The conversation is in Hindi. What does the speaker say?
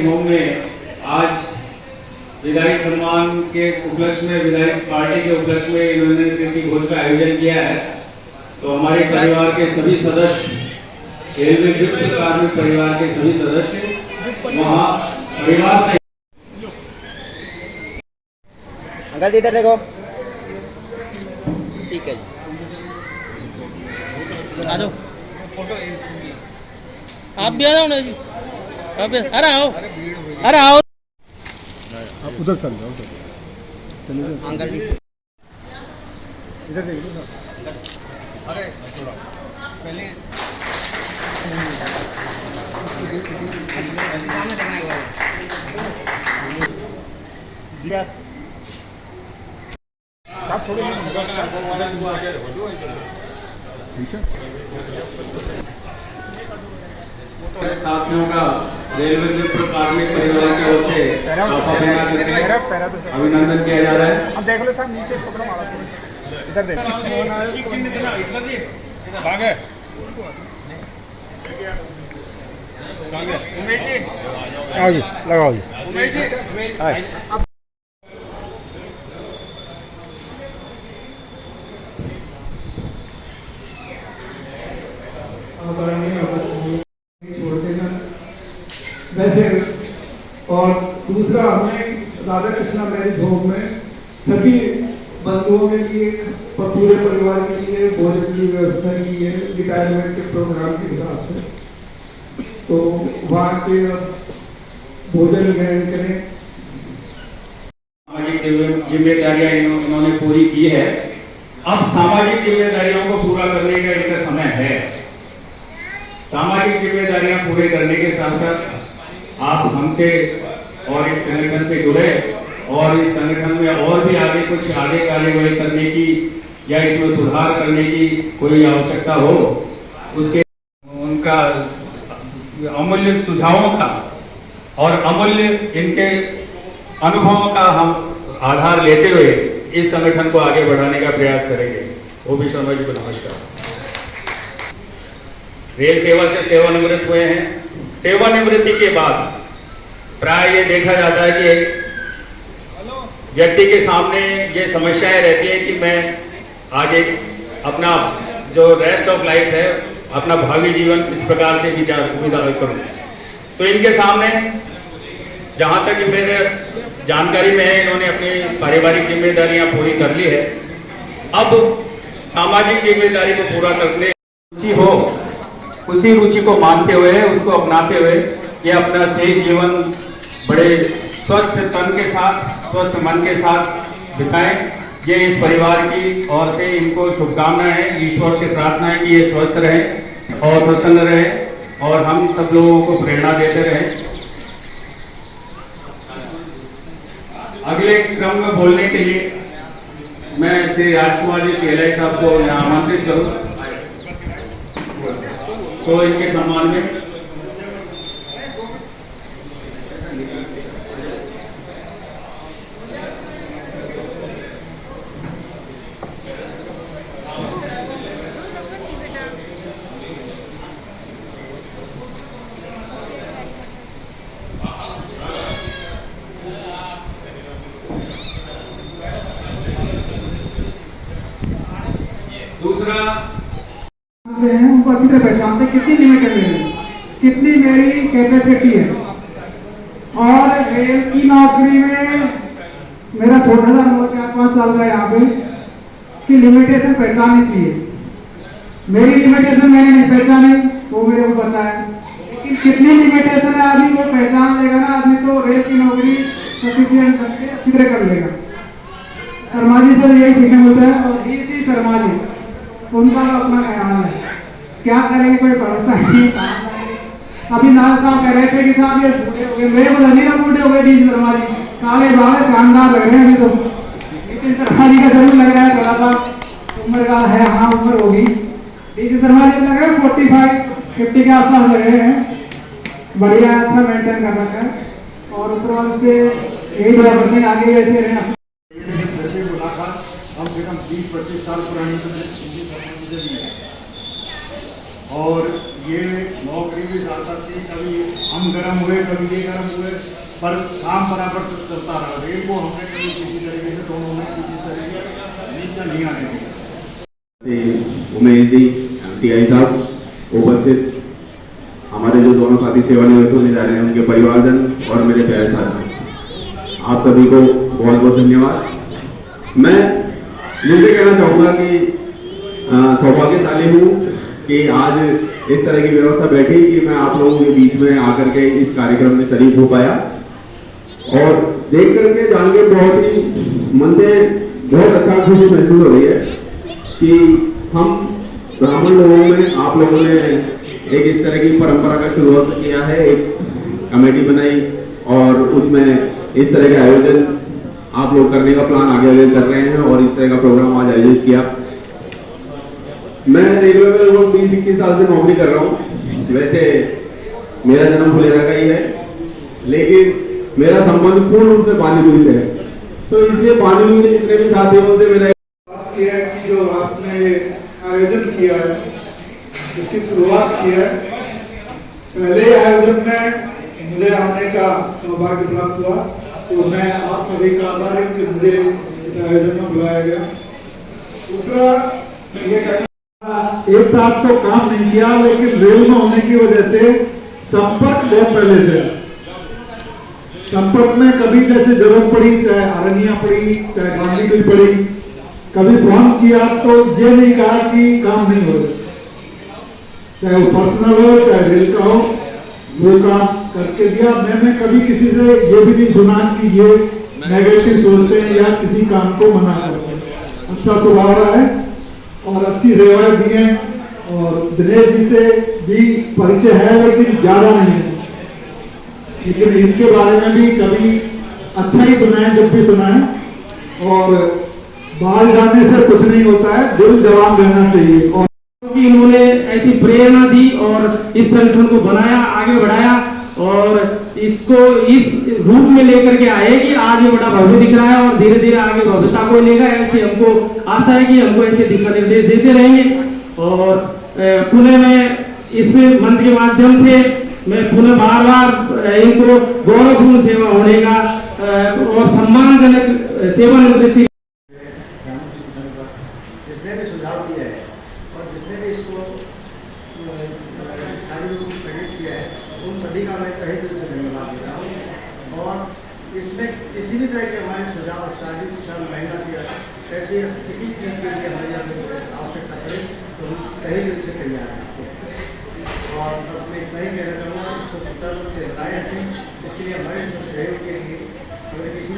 होम में आज विधायक सम्मान के उपलक्ष्य में, विधायक पार्टी के उपलक्ष्य में इन्होंने क्रिकेट भोज का आयोजन किया है। तो हमारे परिवार के सभी सदस्य, रेलवे युक्त कार्मिक परिवार के सभी सदस्य वहाँ परिवार से। अंकल इधर देखो, ठीक है जी, आ जाओ। फोटो आप भी आ जाओ ना जी, अरे आओ, अरे आओ, आप उधर चल जाओ, चलिए अंकल जी इधर देखिए। अरे थोड़ा पहले आप थोड़े साथियों का रेलवे युक्त कार्मिक परिवार की ओर से अभिनंदन किया जा रहा है। अब देख लो साहब, नीचे पकड़ो मारा, इधर देखो। उमेश जी आओ जी, लगाओ जी। उमेश जी वैसे और दूसरा, हमने राधा कृष्णा मैरिज होम में सभी बंधुओं के लिए, पूरे परिवार के लिए भोजन की व्यवस्था की है रिटायरमेंट के प्रोग्राम के हिसाब से। तो वहाँ के भोजन ग्रहण करें। सामाजिक जिम्मेदारियां इन्होंने पूरी की है। अब सामाजिक जिम्मेदारियों को पूरा करने का इनका समय है। सामाजिक जिम्मेदारियां पूरे करने के साथ साथ आप हमसे और इस संगठन से जुड़े और इस संगठन में और भी आगे कुछ आगे कार्यवाही करने की या इसमें सुधार करने की कोई आवश्यकता हो, उसके उनका अमूल्य सुझावों का और अमूल्य इनके अनुभवों का हम आधार लेते हुए इस संगठन को आगे बढ़ाने का प्रयास करेंगे। ओबी शर्मा जी को नमस्कार। रेल सेवा से सेवानिवृत्त हुए हैं। सेवानिवृत्ति के बाद प्राय ये देखा जाता है कि व्यक्ति के सामने ये समस्याएं रहती है कि मैं आगे अपना जो रेस्ट ऑफ लाइफ है, अपना भावी जीवन किस प्रकार से विचार करूं। तो इनके सामने जहां तक मेरे जानकारी में है, इन्होंने अपनी पारिवारिक जिम्मेदारियां पूरी कर ली है। अब सामाजिक जिम्मेदारी को पूरा करने रुचि हो, उसी रुचि को मानते हुए, उसको अपनाते हुए ये अपना शेष जीवन बड़े स्वस्थ तन के साथ, स्वस्थ मन के साथ बिताएं। ये इस परिवार की ओर से इनको शुभकामनाएं हैं। ईश्वर से प्रार्थना है कि ये स्वस्थ रहें और प्रसन्न रहें और हम सब लोगों को प्रेरणा देते रहें। अगले क्रम में बोलने के लिए मैं श्री राजकुमार जी सीएलआई साहब को यहाँ आमंत्रित करूँ, तो इनके सम्मान में दूसरा हैं उनको अच्छी तरह पहचानते, कितनी लिमिट है मेरी, कितनी मेरी कैपेसिटी है। और रेल की नौकरी में मेरा छोटा सा अनुभव 4-5 साल का यहाँ पे कि लिमिटेशन पहचाननी चाहिए। मेरी लिमिटेशन मैंने नहीं पहचानी, वो मेरे को पता है, लेकिन कितनी लिमिटेशन है आदमी वो पहचान लेगा ना, आदमी तो रेल की नौकरी सफिशिएंट करके अच्छी तरह कर लेगा। शर्मा जी से यही सीखने मिलता है। और डीसी शर्मा जी, उनका तो अपना ख्याल है, क्या करेंगे कोई भरोसा नहीं। अभी नाल साहब कह रहे थे कि साहब ये बूढ़े हो गए, मेरे को नहीं ना बूढ़े हो गए डीसी शर्मा जी, काले बाल शानदार लग रहे हैं अभी तो। लेकिन शर्मा जी का जरूर लग रहा है थोड़ा सा उम्र का है, हाँ उम्र होगी। डीसी शर्मा जी लग रहे हैं 45-50 के आसपास लग रहे हैं। बढ़िया, अच्छा मेंटेन कर रखा है और ऊपर से यही दुआ करते हैं आगे वैसे रहें। कम से कम 20-25 साल पुरानी और ये नौकरी भी जा सकती, कभी हम गर्म हुए, कभी ये गर्म हुए, पर काम बराबर चलता रहा। रेल को हमने कभी किसी तरीके से दोनों में किसी तरीके नीचे नहीं आने दिया। उमेश जी, टीआई साहब, उपस्थित हमारे जो दोनों साथी सेवानिवृत्त होने जा रहे हैं, उनके परिवारजन और मेरे प्यारे साथी, आप सभी को बहुत बहुत धन्यवाद। मैं ये कहना चाहूँगा कि सौभाग्यशाली हूँ कि आज इस तरह की व्यवस्था बैठी कि मैं आप लोगों के बीच में आकर के इस कार्यक्रम में शरीक हो पाया और देख करके जान के बहुत ही मन से बहुत अच्छा खुशी महसूस हो रही है कि हम ब्राह्मण लोगों में आप लोगों ने एक इस तरह की परंपरा का शुरुआत किया है, एक कमेटी बनाई और उसमें इस तरह के आयोजन आप लोग करने का प्लान आगे कर रहे हैं और इस तरह का प्रोग्राम आज आयोजित किया। मैं रेलवे में लगभग 20-21 साल से नौकरी कर रहा हूँ। वैसे मेरा जन्म फुलेरा का ही है, लेकिन मेरा संबंध पूर्ण रूप से पानीपुरी से है, तो इसलिए पानीपुरी के जितने भी साथियों से मेरा ये है कि जो आपने आयोजन किया है, इसकी शुरुआत की है, पहले आयोजन में मुझे आने का सौभाग्य प्राप्त हुआ, तो मैं आप सभी का आभार है कि मुझे इस आयोजन में बुलाया गया। दूसरा ये कहना, एक साथ तो काम नहीं किया, लेकिन रेल में होने की वजह से संपर्क बहुत पहले से है। संपर्क में कभी जैसे जरूरत पड़ी, चाहे आरनिया पड़ी, चाहे गांधी कोई पड़ी, कभी फोन किया तो ये नहीं कहा कि काम नहीं हो रहा, चाहे वो पर्सनल हो चाहे रेल का हो, वो काम करके दिया। मैंने कभी किसी से ये भी नहीं सुना कि ये नेगेटिव सोचते हैं या किसी काम को मना करते हैं। अच्छा स्वभाव रहा है और अच्छी सेवाएं दी हैं और दिनेश जी से भी परिचय है, लेकिन ज्यादा नहीं है, लेकिन इनके बारे में भी कभी अच्छा ही सुना है जब भी सुना है। और बाहर जाने से कुछ नहीं होता है, दिल जवान रहना चाहिए। और कि इन्होंने ऐसी प्रेरणा दी और इस संगठन को बनाया, आगे बढ़ाया और इसको इस रूप में लेकर के आए कि आज ये बड़ा भव्य दिख रहा है और धीरे धीरे आगे भव्यता को लेगा। ऐसे हमको आशा है कि हमको ऐसे दिशा निर्देश देते रहेंगे। और पुणे में इस मंच के माध्यम से मैं पुनः बार बार इनको गौरवपूर्ण सेवा होने का और सम्मानजनक सेवानिवृत्ति जिसने भी सुझाव दिया है और जिसने भी इसको स्थायी रूप में प्रकट किया है, उन सभी का मैं तहे दिल से धन्यवाद देता हूँ। और इसमें किसी भी तरह के हमारे सुझाव, शारीरिक श्रम, मेहनत या ऐसे किसी भी चीज़ के लिए हमारी अगर आवश्यकता पड़े तो हम तहे दिल से तैयार हैं। और बस मैं इतना ही कहना चाहूँगा, इसको सुचारू रूप से बनाए रखें। इसके लिए हमारे सहयोग के लिए अगर किसी